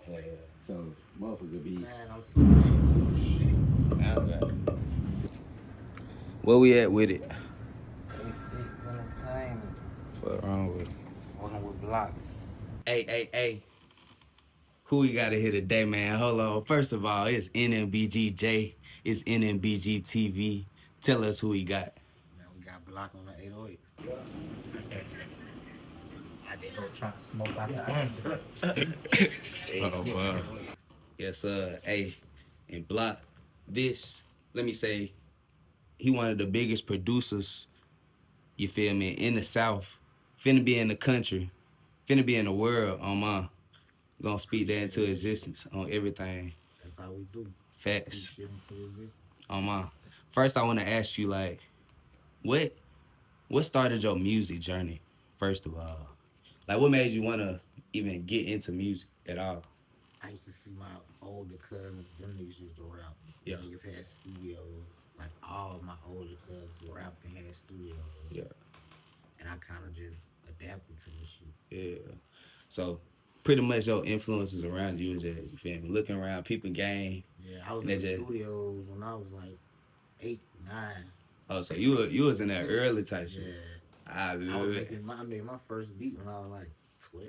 Yeah. So, motherfucker be. Man, I'm so shit. Where we at with it? 86 Entertainment. What wrong with it? Working with Blokk. Hey. Who we got to hear today, man? Hold on. First of all, it's NMBGJ. It's NMBGTV. Tell us who we got. Man, we got Blokk on the 808s. I did go trying to smoke out the bundle. Oh, wow. 808s. Yes, hey, and Blokk, this, let me say, he one of the biggest producers, you feel me, in the South. Finna be in the country. Finna be in the world on my. Gonna speak that into existence on everything. That's how we do. Speak Facts shit into existence. on my. First, I want to ask you, like, what what started your music journey? First of all, like, what made you want to even get into music at all? I used to see my older cousins, them niggas used to rap. Yeah, Them niggas had studios. Like all my older cousins rapped and had studios. yeah, And I kind of just adapted to this shit. yeah. So, pretty much your influences around you is just, you feel me, looking around, people game, Yeah, I was and in they the just. studios when I was like 8, 9. Oh, so you was in that early type shit. Yeah, I I was love. making I made my first beat when I was like 12.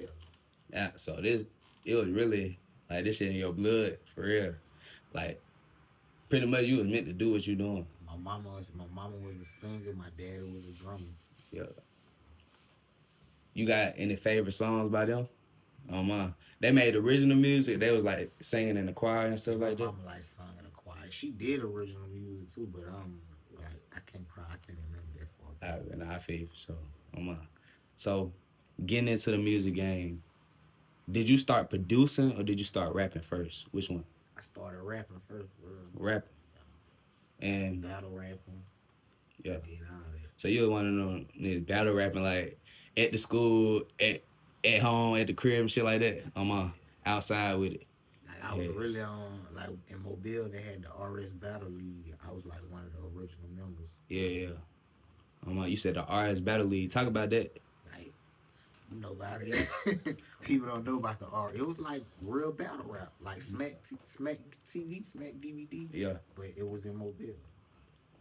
Yeah, so this it was really like this shit in your blood for real. Like pretty much you was meant to do what you doing. My mama was a singer. My daddy was a drummer. Yeah. You got any favorite songs by them? Oh my. They made original music. They was like singing in the choir and stuff And my like that. mama like sung in a choir. She did original music too, but like I can't remember that far back. I feel you. So oh my. So getting into the music game, did you start producing or did you start rapping first? Which one? I started rapping first, Rapping. And battle rapping. yeah. I did all that. So you was one of them niggas battle rapping like at the school, at home, at the crib and shit like that. I'm outside with it. Like I was Yeah, really on like in Mobile. They had the RS Battle League. I was like one of the original members. yeah. You said the RS Battle League. Talk about that. Like you know about it. People don't know about the R. It was like real battle rap, like Smack TV, Smack DVD, Yeah. but it was in Mobile.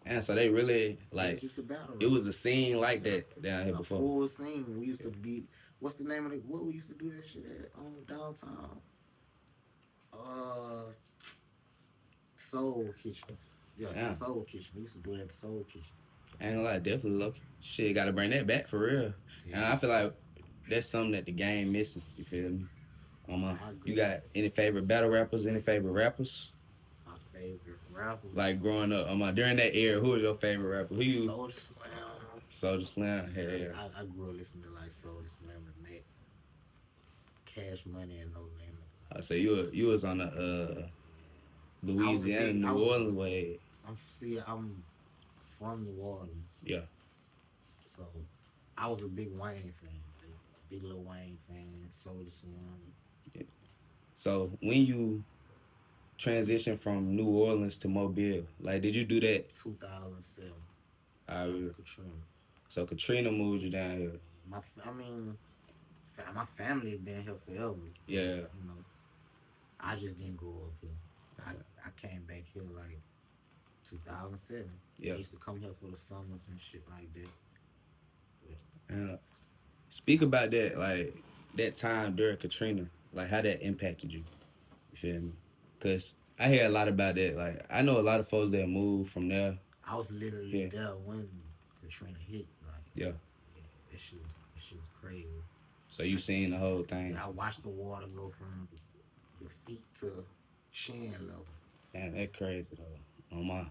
And so they really It was like just a battle it rap. was a scene like that down here A before. full scene. We used to be. What's the name of it? What we used to do that shit at on downtown? Uh, Soul Kitchens. Yeah, Yeah. the Soul Kitchen. We used to do that at the Soul Kitchen. I ain't gonna lie, definitely look. Shit, gotta bring that back for real. Yeah, And I feel like that's something that the game missing. You feel me? I You agree. got any favorite battle rappers? Any favorite rappers? My favorite rapper, Like growing up, during that era, who was your favorite rapper? Who you? Soul Slam. Soldier Slim. Yeah, Hell. I grew up listening to like Soul Slam and that, Cash Money and No Limit. So you was on the I was a Louisiana, big. I New was. Orleans way. I'm from New Orleans, Yeah. so I was a big Wayne fan, big Lil Wayne fan. Soul Slam. So when you transition from New Orleans to Mobile, like did you do that? 2007 Uh, after Katrina. so Katrina moved you down here. I mean, my family had been here forever, but Yeah. I just didn't grow up here. I came back here like 2007. I Yeah. used to come here for the summers and shit like that. Uh, Speak about that, like that time during Katrina, like how that impacted you. You feel me? Cause I hear a lot about that. Like I know a lot of folks that moved from there. I was literally Yeah. there when Katrina hit. Like, Yeah. yeah, that shit was crazy. So you seen the whole thing. Yeah, I watched the water go from the feet to chin level. Damn, that crazy though. On my,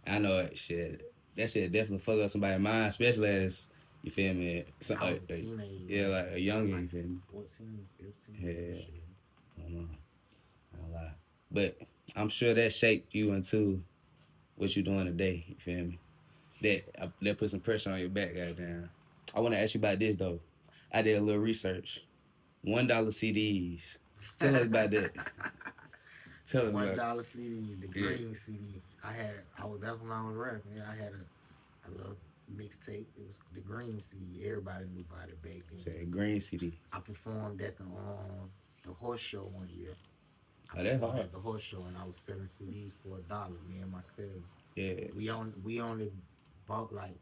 I know it. Shit, that shit definitely fuck up somebody's mind, especially as you feel me. So, I was a teenager. yeah, like a youngin. You Like feel me? 14, 15. Yeah. Shit. On my, I don't lie. But I'm sure that shaped you into what you doing today. You feel me? That put some pressure on your back, goddamn. I want to ask you about this though. I did a little research. $1 CDs. Tell us about that. Tell us One about. dollar CD, the Yeah. green CD. I was that's when I was rapping. Yeah, I had a little mixtape. It was the green CD. Everybody knew about it back then. Say green CD. I performed at the horse show one year. I Oh, that's performed hard. at the horse show and I was selling CDs for $1. Me and my cousin. Yeah. We only bought like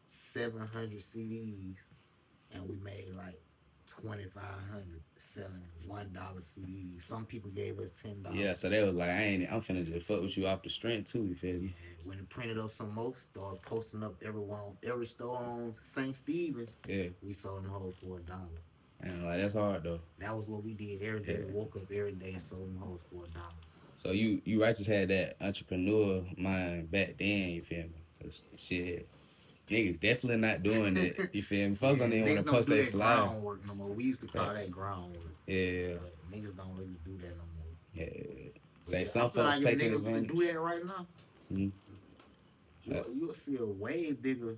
700 CDs and we made like 2,500 selling $1 CDs. Some people gave us Yeah, $10. so they was like, I'm finna just fuck with you off the strength too, you feel Yeah, me? when it printed up some more, started posting up every store on St. Stephen's. Yeah. We sold them hoes for $1. And like that's hard though. That was what we did every day. Yeah. We woke up every day and sold them hoes for $1. So you right just had that entrepreneur mind back then, you feel me? 'Cause shit, niggas definitely not doing that, you feel me? Folks Yeah, don't even want to niggas don't post do their that flyer. groundwork no more. We used to call Facts. that groundwork. Yeah. But niggas don't really do that no more. Yeah. But Say yeah, some I feel folks like if taking niggas was to advantage. do that right now, Mhm. you'll see a way bigger.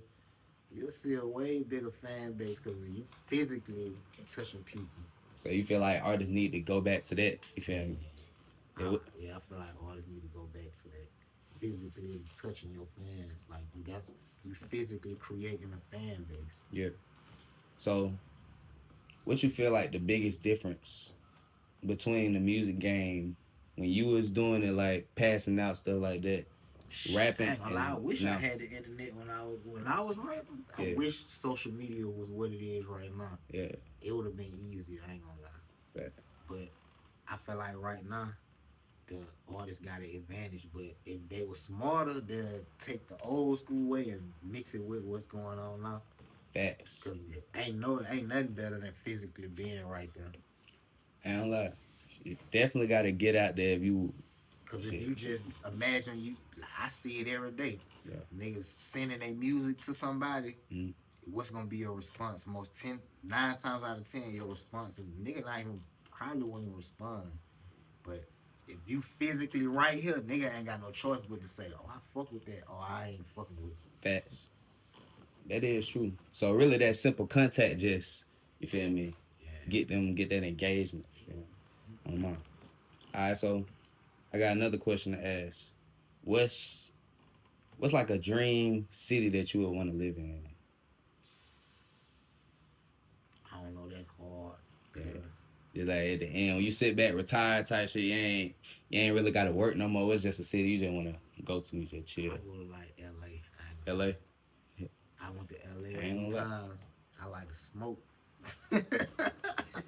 You'll see a way bigger fan base because you physically touching people. So you feel like artists need to go back to that, you feel me? Yeah, I feel like artists need to go back to that. Physically touching your fans, like you physically creating a fan base. Yeah. So what you feel like the biggest difference between the music game when you was doing it, like passing out stuff like that, rapping, I ain't gonna lie, I and wish I now? had the internet when I was rapping. I Yeah. wish social media was what it is right now. Yeah. It would have been easier. I ain't gonna lie. Right. But I feel like right now the artists got an advantage. But if they were smarter, they'd take the old school way and mix it with what's going on now. Facts. Cause ain't nothing better than physically being right there. And like, you definitely got to get out there if you. Cause Shit. if you just imagine I see it every day. Yeah. Niggas sending their music to somebody. Mhm. What's gonna be your response? 9 times out of 10, your response is nigga not even probably won't even respond. But if you physically right here, nigga ain't got no choice but to say, oh, I fuck with that, or I ain't fucking with it. Facts. That is true. So really, that simple contact just, you feel me, Yeah. get that engagement. You feel me? On my. All right, so I got another question to ask. What's like a dream city that you would want to live in? I don't know, that's hard. Yeah. Just like at the end, when you sit back, retire type shit, you ain't really got to work no more. It's just a city you just want to go to, just chill. I would like LA. LA. I went to LA I ain't a few gonna lie. times. I like to smoke.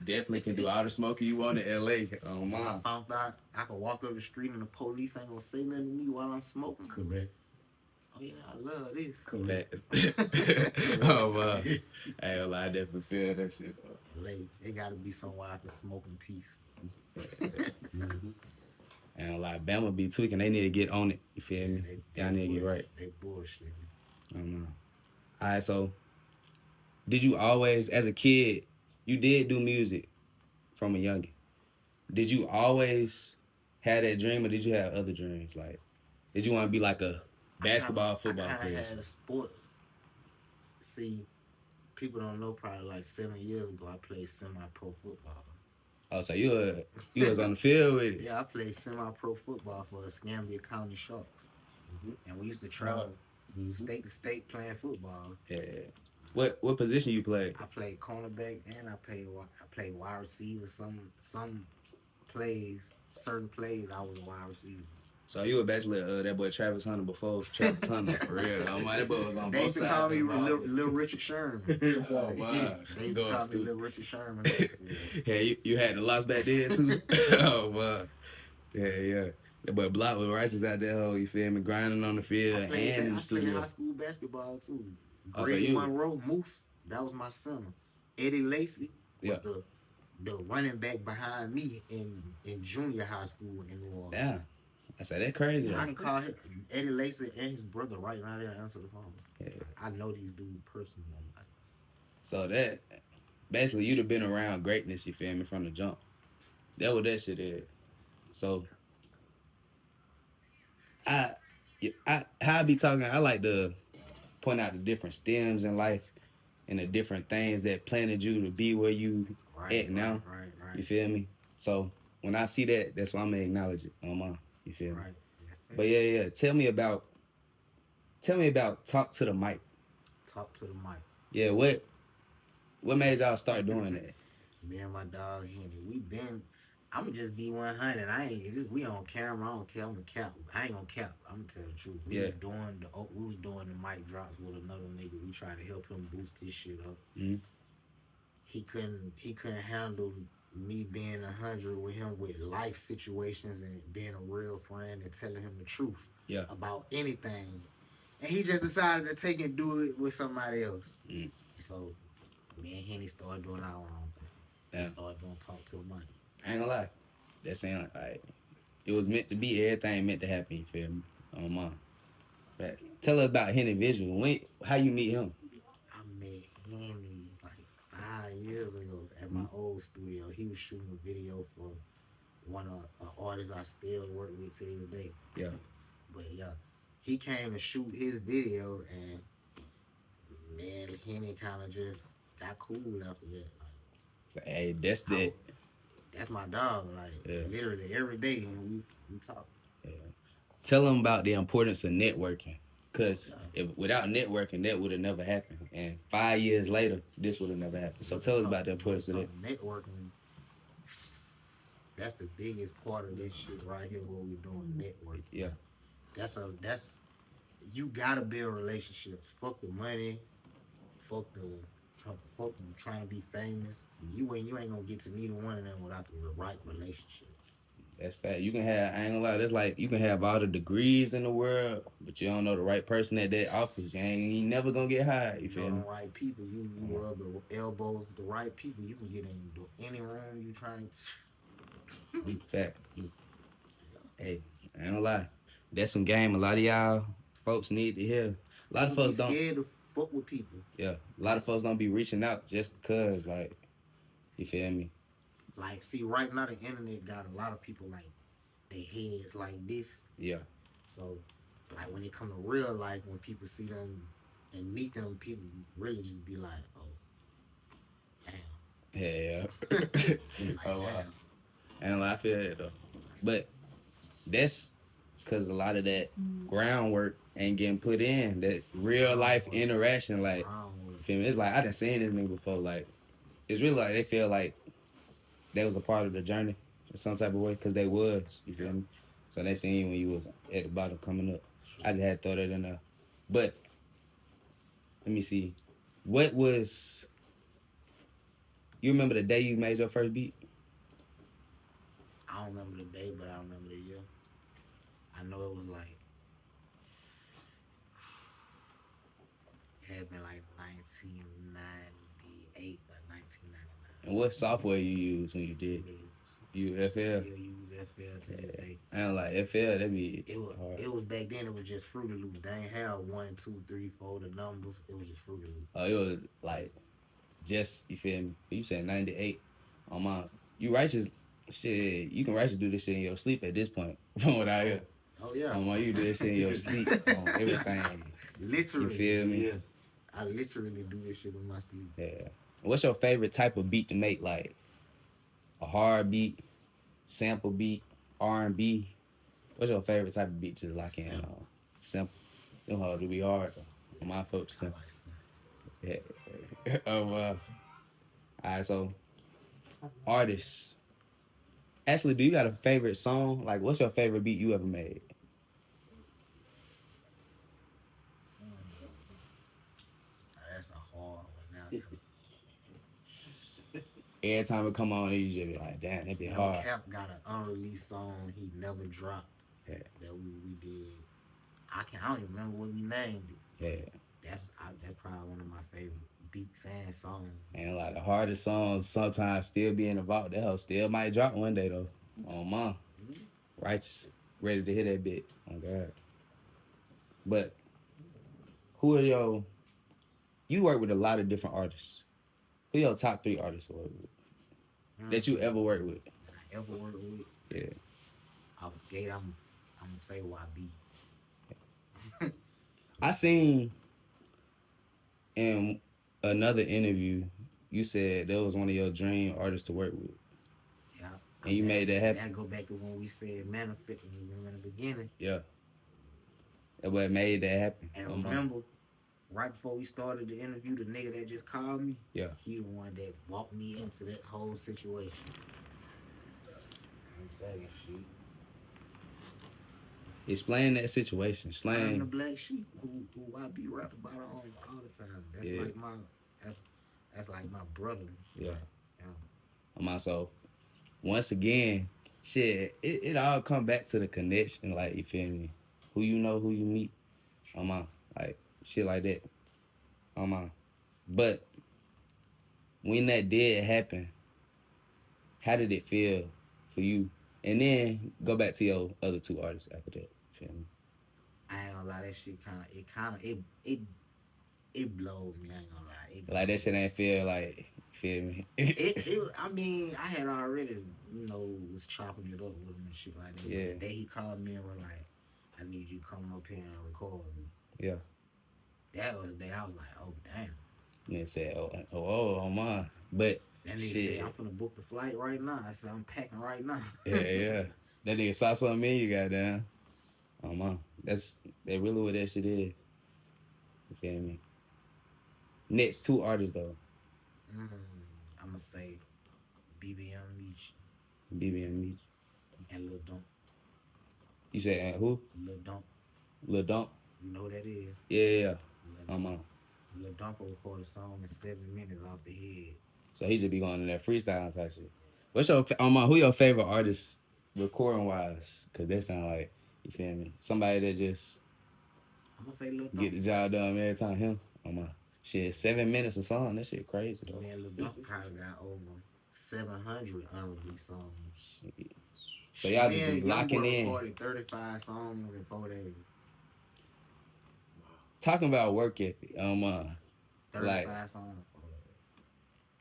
Definitely can do all the smoking you want in LA. Oh I my. found out I could walk up the street and the police ain't gonna say nothing to me while I'm smoking. Correct. Oh yeah, I love this. Correct. Oh my. Hey, well, I definitely feel that shit. LA, it gotta be somewhere I can smoke in peace. Mm-hmm. And like Bama be tweaking, they need to get on it. You feel me? Y'all need to get right. They bullshit. I don't know. All right, so did you always, as a kid, you did do music from a youngin'? Did you always have that dream, or did you have other dreams? Like, did you want to be like a basketball, football I player? had a sports. See, people don't know. Probably like 7 years ago, I played semi-pro football. Oh, so you was on the field with it? Yeah, I played semi-pro football for the Escambia County Sharks, and we used to travel state to state playing football. Yeah. What position you played? I played cornerback and I played wide receiver. Some plays, certain plays, I was a wide receiver. So you were basically that boy Travis Hunter before Travis Hunter, for real. Oh my, that boy was on They both used to sides. call of me the ball. Little Richard Sherman. Oh wow. They used to call me Little Richard Sherman. Yeah, you had the loss back then too. Oh wow. Yeah. That boy Blokk was righteous out there, hoe, you feel me, grinding on the field I played and in the high studio. school basketball too. Oh, so Greg you- Monroe, Moose, that was my center. Eddie Lacy was the running back behind me in junior high school in New Orleans. Yeah. I said that crazy. I can call him Eddie Lacy and his brother right now there answer the phone. Yeah. I know these dudes personally. So that basically you'd have been around greatness, you feel me, from the jump. That what that shit is. So how I be talking, I like to point out the different stems in life and the different things that planted you to be where you at now. Right. You feel me? So when I see that, that's why I'm gonna acknowledge it on my. You feel me? Right. But yeah. Tell me about talk to the mic. Talk to the mic. Yeah, what made y'all start doing that? Me and my dog Henry, I'ma just be 100. We on camera. I don't care. I'm gonna cap. I ain't gonna cap. I'm gonna tell the truth. We Yeah. was doing the mic drops with another nigga. We tried to help him boost his shit up. Mhm. He couldn't handle me being 100 with him with life situations and being a real friend and telling him the truth Yeah. about anything. And he just decided to take and do it with somebody else. Mm. So me and Henny started doing our own thing. Yeah. We started doing Talk to the Money. I ain't gonna lie. That sound like it was meant to be. Everything meant to happen. You feel me? On mine. Right. Tell us about Henny Visual. How you meet him? I met Henny like 5 years ago at my old studio. He was shooting a video for one of an artist I still work with to this day. Yeah. But yeah, he came to shoot his video, and man, Henny kind of just got cool after that. So, hey, that's that. That's my dog. Like literally every day, and we talk. Yeah. Tell them about the importance of networking, cause without networking, that would have never happened. And 5 years later, this would have never happened. So tell us about the importance of that. Networking. That's the biggest part of this shit right here. What we're doing, networking. Yeah. That's you gotta build relationships. Fuck the money. Fuck the trying to be famous. You ain't gonna get to neither one of them without the right relationships. That's fact. You can have, I ain't gonna lie, that's like you can have all the degrees in the world, but you don't know the right person at that office. You ain't never gonna get hired. You feel me? The right people. You rub the elbows with the right people. You can get into any room you trying to. Fact. Hey, I ain't gonna lie. That's some game a lot of y'all folks need to hear. A lot of folks don't. Scared to fuck with people. Yeah, a lot of folks don't be reaching out just because, like, you feel me? Like, see, right now the internet got a lot of people like their heads like this. Yeah. So, like when it come to real life, when people see them and meet them, people really just be like, "Oh, damn." Yeah. Like, Oh wow. damn. And I feel it though, but that's because a lot of that groundwork ain't getting put in. That real life interaction, like, feel me? It's like I done seen this nigga before. Like, it's really like they feel like they was a part of the journey in some type of way because they was. You feel me? So they seen you when you was at the bottom coming up. I just had to throw that in there. But let me see. What was? You remember the day you made your first beat? I don't remember the day, but I remember the year. I know it was like it had been like 1998 or 1999. And what software you used when you did? You FL? Still use FL to this day. I don't like FL. That be hard. It was back then. It was just Fruity Loops. They ain't have 1, 2, 3, 4 the numbers. It was just Fruity Loops. Oh, it was like just, you feel me? You said 98 on my. You righteous shit. You can righteous do this shit in your sleep at this point. From what I hear. Oh yeah. On my, you do this shit in your sleep on everything. Literally. You feel me? Yeah. I literally do this shit in my sleep. Yeah. What's your favorite type of beat to make? Like a hard beat, sample beat, R&B. What's your favorite type of beat to lock in? Simple. Them hard to be hard though. On my folks, simple. Yeah. Alright, so artists. Actually, do you got a favorite song? Like, what's your favorite beat you ever made? That's a hard one now. Every time it come on, you just be like, damn, that be hard. Cap got an unreleased song he never dropped. Yeah. That we did. I don't even remember what we named it. Yeah. That's probably one of my favorite beats and songs. And like the hardest songs sometimes still be in the vault. That hoe still might drop one day though. Oh my. Righteous. Ready to hit that bit. Oh God. But who are you work with a lot of different artists. Who your top 3 artists you work with? That you ever worked with? I ever worked with? Yeah. Off the gate, I'm gonna say YB. I seen in another interview, you said that was one of your dream artists to work with. Yeah. And you made that happen. That go back to when we said manifest in the beginning. Yeah. That what made that happen. And remember, right before we started the interview, the nigga that just called me, yeah, he the one that walked me into that whole situation. Faggot shit. Explain that situation. I'm the Explain. black sheep who I be rapping about all the time. That's Yeah. like my that's like my brother. Yeah. Like, I'm also, once again, shit, it all come back to the connection, like, you feel me? Who you know, who you meet. Like, shit like that. But when that did happen, how did it feel for you? And then go back to your other two artists after that. Feel me? I ain't gonna lie, that shit it blows me. I ain't gonna lie, Like that shit ain't feel like, feel me? I mean, I had already, was chopping it up with him and shit like that. Yeah. But the day he called me and was like, I need you to come up here and record me. Yeah. That was the day I was like, oh damn. And they said, oh my. But That nigga shit. said, I'm finna book the flight right now. I said, I'm packing right now. Yeah. That nigga saw something in you, goddamn. Oh my. That's really what that shit is. You feel me? Next two artists though. I'm gonna say BBM Meech BB and Meech. and Lil Dump. You said who? Lil Dump. Lil Dump? You know who that is? Yeah. Lil On. Lil Dump will record a song in 7 minutes off the head. So he just be going in that freestyle type shit. What's your who your favorite artist recording wise? Cause that sound like, you feel me, somebody that just I'm gonna say Lil Dump. get the job done every time. Him. Shit, 7 minutes a song. That shit crazy though. Man, Lil Dump probably got over 700 unreleased songs. Shit. So y'all just be locking in. Recorded 35 songs in 4 days. Talking about work ethic. 35 songs.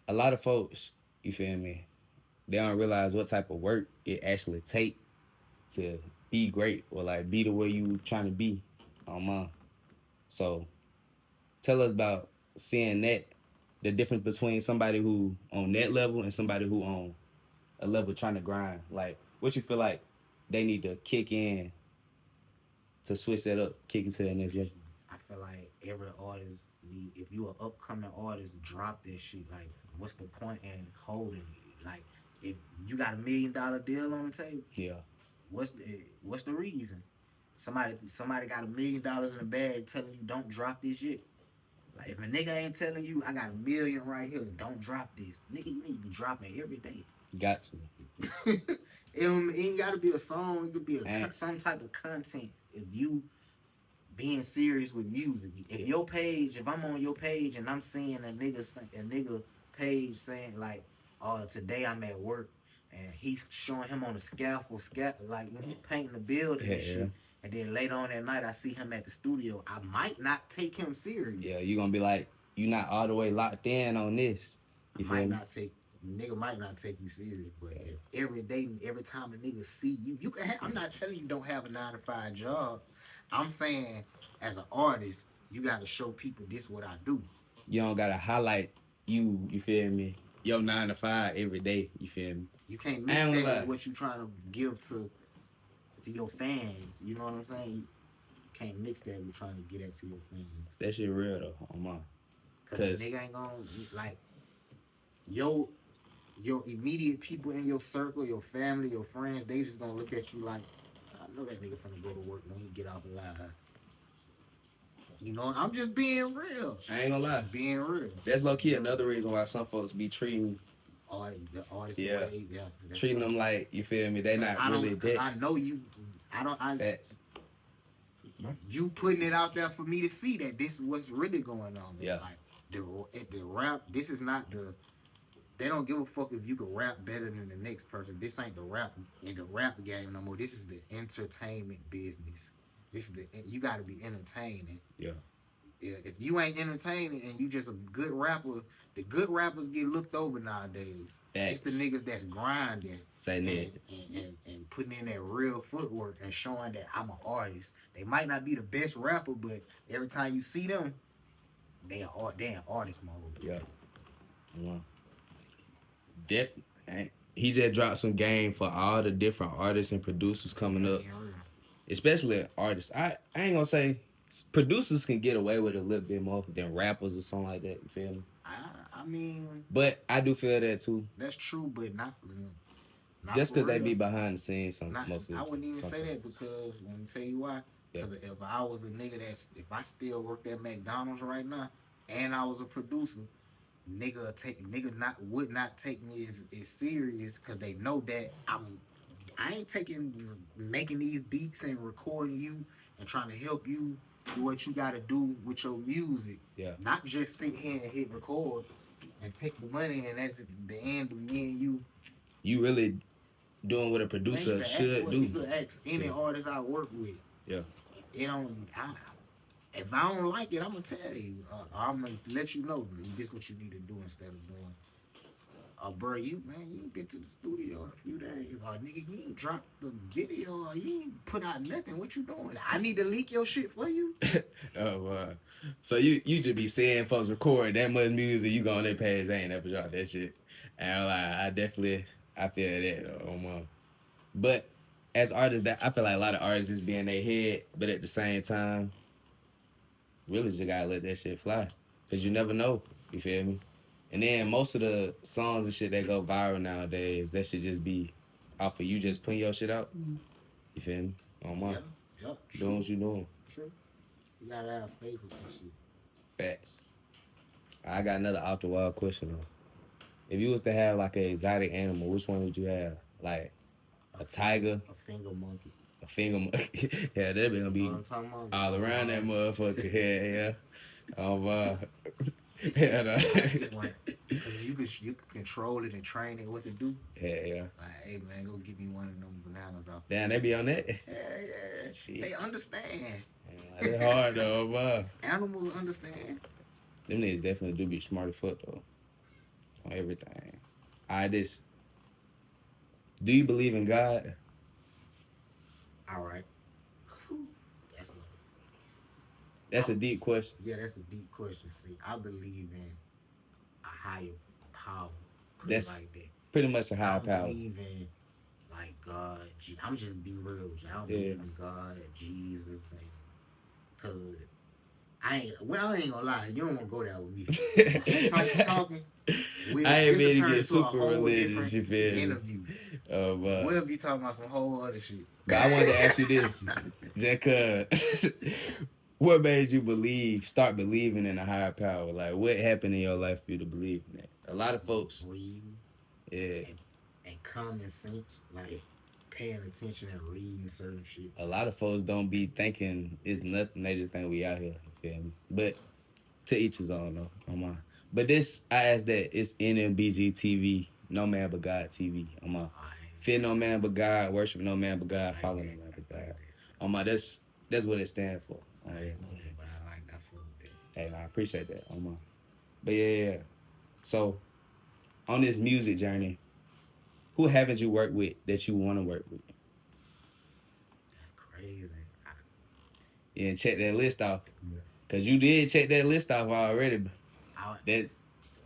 A lot of folks, you feel me, they don't realize what type of work it actually take to be great or like be the way you trying to be. So tell us about seeing that, the difference between somebody who on that level and somebody who on a level trying to grind. Like, what you feel like they need to kick in to switch that up, kick into that next level? I feel like every artist if you an upcoming artist, drop this shit. Like, what's the point in holding it? Like, if you got $1 million deal on the table, Yeah. What's the reason? Somebody got $1 million in the bag telling you don't drop this shit. Like, if a nigga ain't telling you I got $1 million right here, don't drop this. Nigga, you need to be dropping every day. Got to. It ain't gotta be a song. It could be some type of content. If you being serious with music, if I'm on your page and I'm seeing a nigga page saying like, oh, today I'm at work and he's showing him on the scaffold, like when he's painting the building and shit. And then later on that night, I see him at the studio. I might not take him serious. Yeah, you gonna be like, you not all the way locked in on this. Nigga might not take you serious, but every day, every time a nigga see you can have, I'm not telling you don't have a 9-to-5 job. I'm saying, as an artist, you gotta show people this what I do. You don't gotta highlight you feel me, your 9 to 5 every day, you feel me? You can't mix that with what you trying to give to your fans. You know what I'm saying? You can't mix that with trying to get that to your fans. That shit real though, on my. Cause the nigga ain't gonna like your immediate people in your circle, your family, your friends. They just gonna look at you like, I know that nigga finna go to work when he get off alive. You know, I'm just being real. I ain't gonna lie. Just being real. That's low key another reason why some folks be treating the artists. Yeah. Treating right. them like, you feel me, they not really that. I know you. Facts. You putting it out there for me to see that this is what's really going on. Yeah. Like the rap. This is not the. They don't give a fuck if you can rap better than the next person. This ain't the rap in the rap game no more. This is the entertainment business. You got to be entertaining. Yeah. If you ain't entertaining and you just a good rapper, the good rappers get looked over nowadays. Facts. It's the niggas that's grinding and putting in that real footwork and showing that I'm an artist. They might not be the best rapper, but every time you see them, they in artist mode. Yeah. He just dropped some game for all the different artists and producers coming up, especially artists. I ain't gonna say producers can get away with a little bit more than rappers or something like that. You feel me? I mean, but I do feel that too. That's true, but not for me. Not Just for because they real. be behind the scenes Not, most of I the wouldn't even say that sometimes. because let me tell you why. Yeah. Because if I was a nigga if I still worked at McDonald's right now and I was a producer, nigga not would not take me as serious because they know that I ain't making these beats and recording you and trying to help you do what you gotta do with your music. Yeah. Not just sit here and hit record and take the money and that's the end of me and you. You really doing what a Man, you producer can ask should what you do. could ask any Yeah. artist I work with. Yeah. It don't. If I don't like it, I'm gonna tell you. I'm gonna let you know this is what you need to do instead of doing. Bro, you ain't been to the studio in a few days. Nigga, you ain't dropped the video. Or you ain't put out nothing. What you doing? I need to leak your shit for you. Oh, so you just be seeing folks record that much music, you go on their page, they ain't never drop that shit. And I'm like, I feel that. But as artists, that I feel like a lot of artists just be in their head, but at the same time, really just gotta let that shit fly, cause you never know. You feel me? And then most of the songs and shit that go viral nowadays, that should just be off of you just putting your shit out. You feel me? On my Yeah, yep, doing true, what you doing. true. You gotta have faith with this shit. Facts. I got another off the wall question though. If you was to have like an exotic animal, which one would you have? Like a tiger, A finger monkey. a finger monkey. Yeah, that be gonna You know be what I'm talking about? all That's around that all. motherfucker. Yeah. Yeah, no. Cause you could control it and train it what to do. Yeah. Like, hey man, go get me one of them bananas off the Damn, they table. be on that. Yeah. Shit. They understand. That hard though, Animals understand. Them niggas definitely do be smart as fuck though. On everything. This. Do you believe in God? All right. That's That's a deep question. yeah, that's a deep question. See, I believe in a higher power. Put it That's like that. pretty much a I high don't power. believe in like God. I'm just be real with you. I don't Yeah. believe in God, Jesus, and because I ain't gonna lie. You don't want to go there with me. Talking. I ain't This will mean to turn get into a super whole religious, different you feel me? interview. But We'll be talking about some whole other shit. I wanted to ask you this, just cause what made you start believing in a higher power? Like, what happened in your life for you to believe in that? A lot of folks, Reading yeah, and common sense, like paying attention and reading certain shit. a lot of folks don't be thinking it's nothing. They just think we out here, you feel me? But to each his own, though. On my, but this, I asked that it's NMBGTV, No Man But God TV. On my, fear no man but God, worship no man but God, follow no man but God. On my, that's what it stands for. I ain't know that, but I like that food. Hey, I appreciate that. On my, but yeah. So on this music journey, who haven't you worked with that you want to work with? That's crazy. Yeah, and check that list off. Yeah. Cause you did check that list off already. I That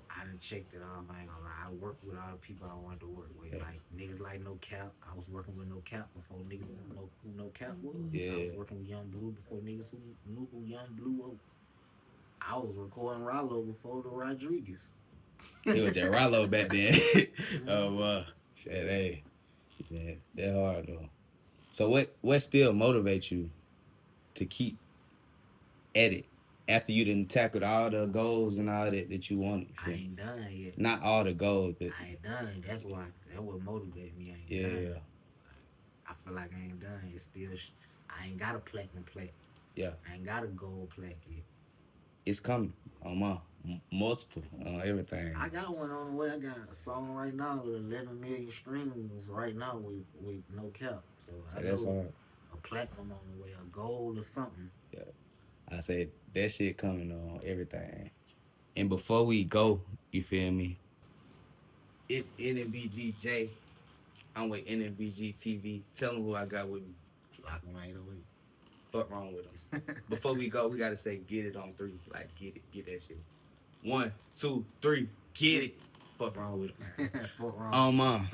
done checked it off. I ain't gonna lie. I worked with all the people I wanted to work with. Yeah. Like niggas like No Cap. I was working with No Cap before niggas knew who No Cap was. Yeah. I was working with Young Blue before niggas who knew who Young Blue was. I was recording Rollo before the Rodriguez. it was at Rollo back then. Shit, hey, yeah, that hard though. So what still motivates you to keep at it after you done tackled all the goals and all that you wanted? I ain't done yet. Not all the goals, but I ain't done. That's why. That what motivated me. I ain't done. I feel like I ain't done. It's still. I ain't got a platinum plaque. Yeah. I ain't got a gold plaque yet. It's coming on my multiple on everything. I got one on the way. I got a song right now with 11 million streams right now with No Cap. So I that's know hard. a platinum on the way, a gold or something. Yeah. I said that shit coming on everything. And before we go, you feel me? It's NMBGJ. I'm with NMBGTV. Tell them who I got with me. Blokkonda808s. Fuck wrong with them. Before we go, we gotta say get it on 3. Like get that shit. 1, 2, 3, get it. Fuck wrong with them. Fuck wrong. Oh, mom.